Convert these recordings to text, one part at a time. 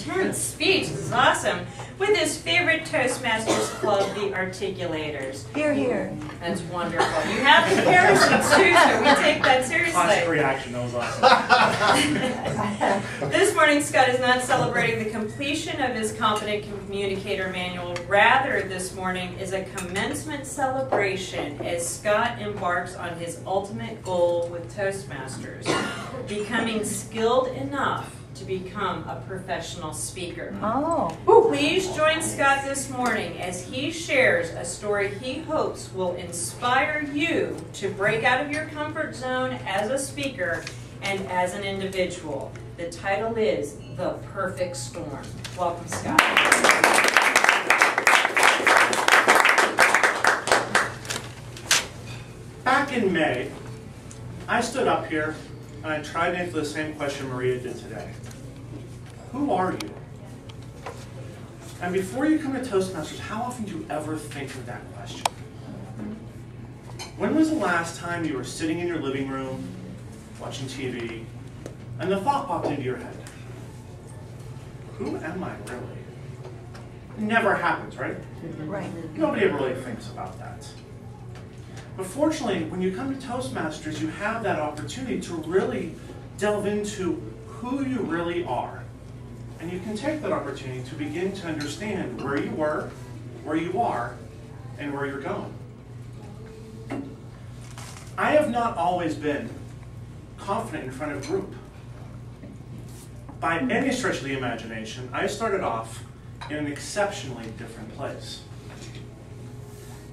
intense speech. This is awesome. With his favorite Toastmasters club, the Articulators. Hear, hear. That's wonderful. You have comparisons too, so we take that seriously. Classic reaction, that was awesome. This morning, Scott is not celebrating the completion of his Competent Communicator Manual. Rather, this morning is a commencement celebration as Scott embarks on his ultimate goal with Toastmasters, becoming skilled enough to become a professional speaker. Oh. Please join Scott this morning as he shares a story he hopes will inspire you to break out of your comfort zone as a speaker and as an individual. The title is The Perfect Storm. Welcome, Scott. Back in May, I stood up here and I tried to answer the same question Maria did today. Who are you? And before you come to Toastmasters, how often do you ever think of that question? When was the last time you were sitting in your living room, watching TV, and the thought popped into your head? Who am I really? It never happens, right? Right. Nobody ever really thinks about that. But fortunately, when you come to Toastmasters, you have that opportunity to really delve into who you really are. And you can take that opportunity to begin to understand where you were, where you are, and where you're going. I have not always been confident in front of a group. By any stretch of the imagination, I started off in an exceptionally different place.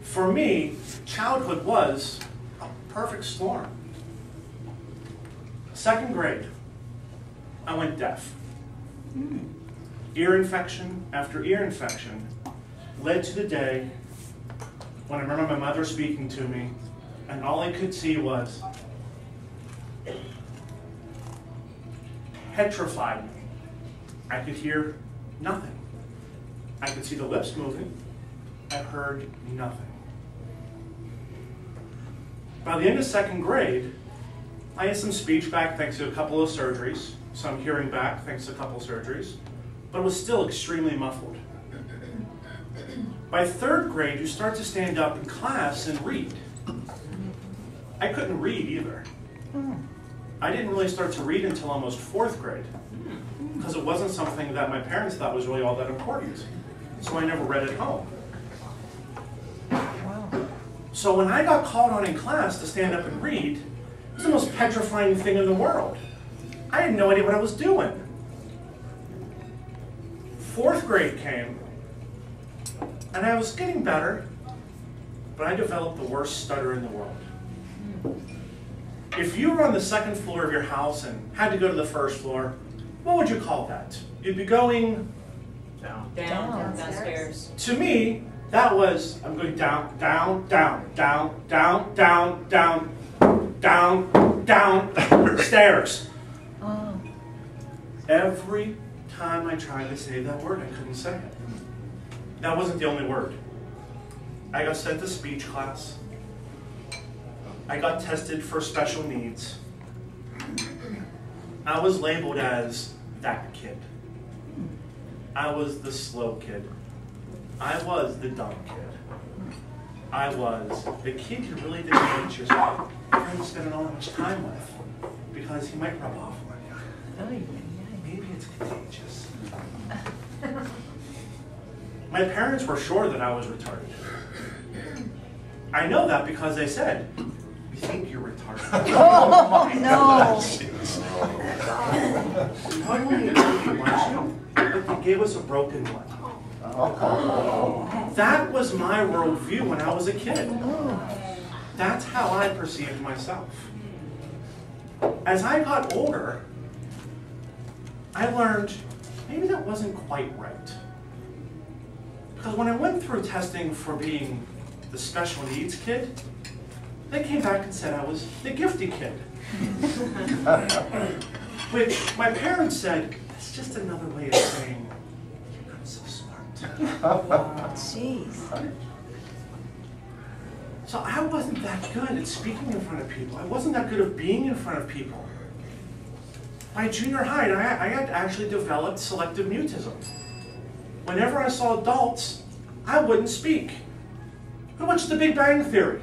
For me, childhood was a perfect storm. 2nd grade, I went deaf. Ear infection after ear infection led to the day when I remember my mother speaking to me, and all I could see was petrified me. I could hear nothing. I could see the lips moving. I heard nothing. By the end of 2nd grade, I had some speech back thanks to a couple of surgeries, some hearing back thanks to a couple of surgeries, but it was still extremely muffled. By 3rd grade, you start to stand up in class and read. I couldn't read either. I didn't really start to read until almost 4th grade, because it wasn't something that my parents thought was really all that important. So I never read at home. So when I got called on in class to stand up and read, it was the most petrifying thing in the world. I had no idea what I was doing. 4th grade came, and I was getting better, but I developed the worst stutter in the world. If you were on the 2nd floor of your house and had to go to the 1st floor, what would you call that? You'd be going downstairs. To me, that was, I'm going down, down, down, down, down, down, down, down, down, stairs. Oh. Every time I tried to say that word, I couldn't say it. That wasn't the only word. I got sent to speech class. I got tested for special needs. I was labeled as that kid. I was the slow kid. I was the dumb kid. I was the kid you really didn't want your friend spending all that much time with because he might rub off on you. Maybe it's contagious. My parents were sure that I was retarded. I know that because they said, "We think you're retarded." Oh, no. Not only did we want you, but they gave us a broken one. That was my worldview when I was a kid. That's how I perceived myself. As I got older, I learned maybe that wasn't quite right. Because when I went through testing for being the special needs kid, they came back and said I was the gifted kid. Which my parents said, that's just another way of saying, you're not so smart. Jeez. So I wasn't that good at speaking in front of people. I wasn't that good at being in front of people. By junior high, I had actually developed selective mutism. Whenever I saw adults, I wouldn't speak. Who watches The Big Bang Theory?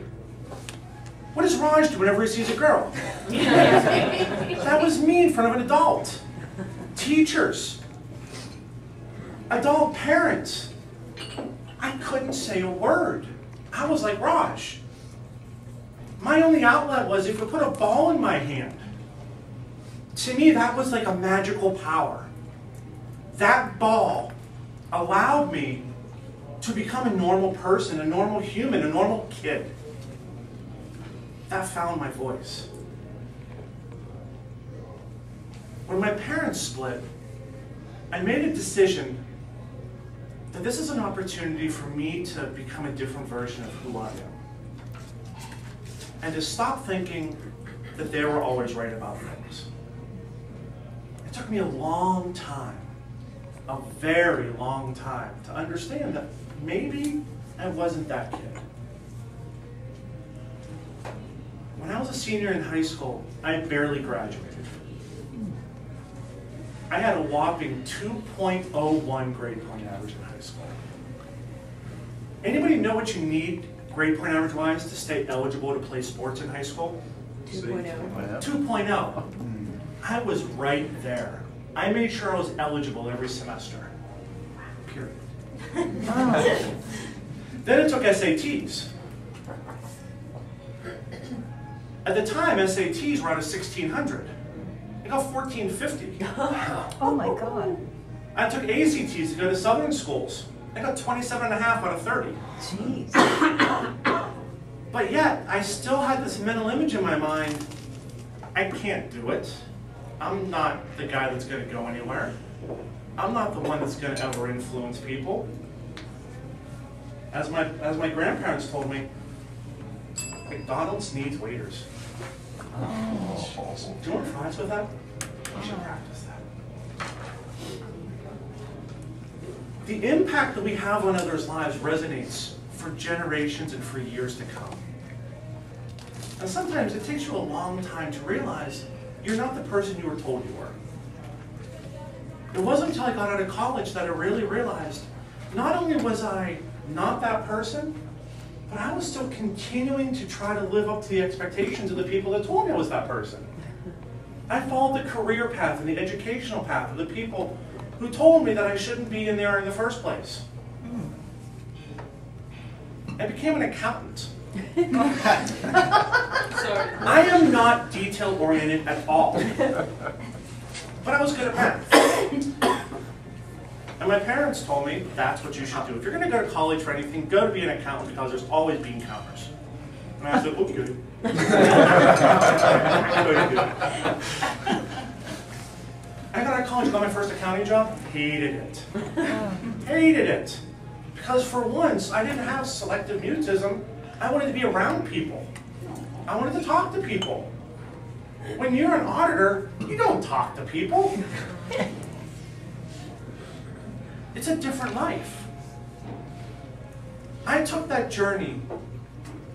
What does Raj do whenever he sees a girl? That was me in front of an adult. Teachers. Adult parents. I couldn't say a word. I was like Raj. My only outlet was if you put a ball in my hand. To me, that was like a magical power. That ball allowed me to become a normal person, a normal human, a normal kid. That found my voice. When my parents split, I made a decision that this is an opportunity for me to become a different version of who I am. And to stop thinking that they were always right about things. It took me a long time, a very long time, to understand that maybe I wasn't that kid. When I was a senior in high school, I barely graduated. I had a whopping 2.01 grade point average in high school. Anybody know what you need grade point average wise to stay eligible to play sports in high school? 2.0. 2.0. I was right there. I made sure I was eligible every semester. Period. Then it took SATs. At the time, SATs were out of 1,600. I got 1,450. Oh my God. I took ACTs to go to southern schools. I got 27.5 out of 30. Jeez. But yet, I still had this mental image in my mind. I can't do it. I'm not the guy that's going to go anywhere. I'm not the one that's going to ever influence people. As my grandparents told me, McDonald's needs waiters. Do you want fries with that? You should practice that. The impact that we have on others' lives resonates for generations and for years to come. And sometimes it takes you a long time to realize you're not the person you were told you were. It wasn't until I got out of college that I really realized not only was I not that person, but I was still continuing to try to live up to the expectations of the people that told me I was that person. I followed the career path and the educational path of the people who told me that I shouldn't be in there in the first place. I became an accountant. I am not detail-oriented at all, but I was good at math. And my parents told me that's what you should do. If you're going to go to college for anything, go to be an accountant because there's always bean counters. And I said, okay. I got out of college, got my first accounting job, hated it. Hated it. Because for once, I didn't have selective mutism. I wanted to be around people. I wanted to talk to people. When you're an auditor, you don't talk to people. It's a different life. I took that journey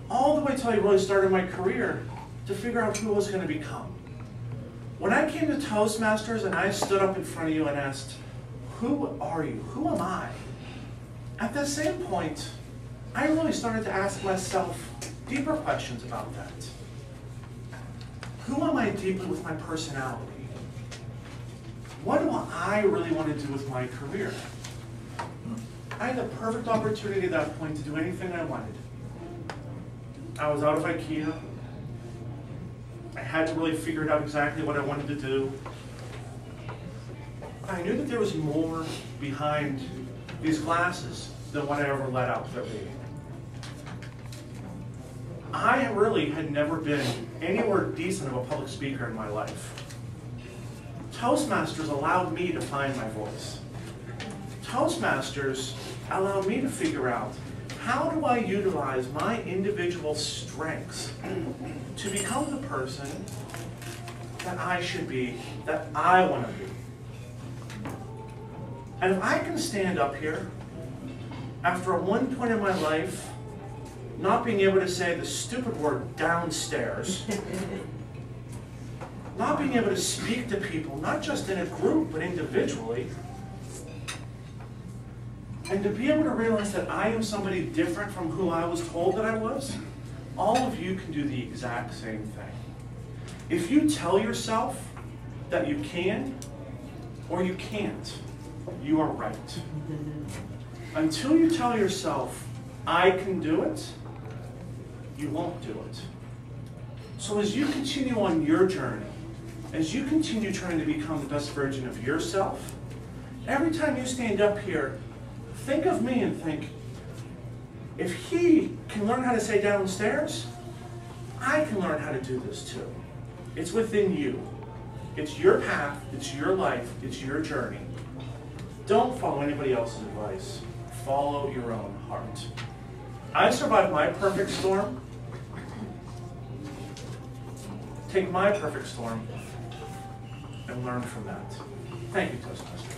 all the way till I really started my career to figure out who I was going to become. When I came to Toastmasters and I stood up in front of you and asked, who are you? Who am I? At that same point, I really started to ask myself deeper questions about that. Who am I deeply with my personality? What do I really want to do with my career? I had the perfect opportunity at that point to do anything I wanted. I was out of IKEA. I hadn't really figured out exactly what I wanted to do. I knew that there was more behind these glasses than what I ever let out to be. I really had never been anywhere decent of a public speaker in my life. Toastmasters allowed me to find my voice. Toastmasters allowed me to figure out how do I utilize my individual strengths to become the person that I should be, that I want to be. And if I can stand up here after at one point in my life not being able to say the stupid word downstairs, not being able to speak to people, not just in a group, but individually. And to be able to realize that I am somebody different from who I was told that I was, all of you can do the exact same thing. If you tell yourself that you can or you can't, you are right. Until you tell yourself, I can do it, you won't do it. So as you continue on your journey, as you continue trying to become the best version of yourself, every time you stand up here, think of me and think, if he can learn how to say downstairs, I can learn how to do this too. It's within you. It's your path, it's your life, it's your journey. Don't follow anybody else's advice. Follow your own heart. I survived my perfect storm. Take my perfect storm and learn from that. Thank you, Toastmasters.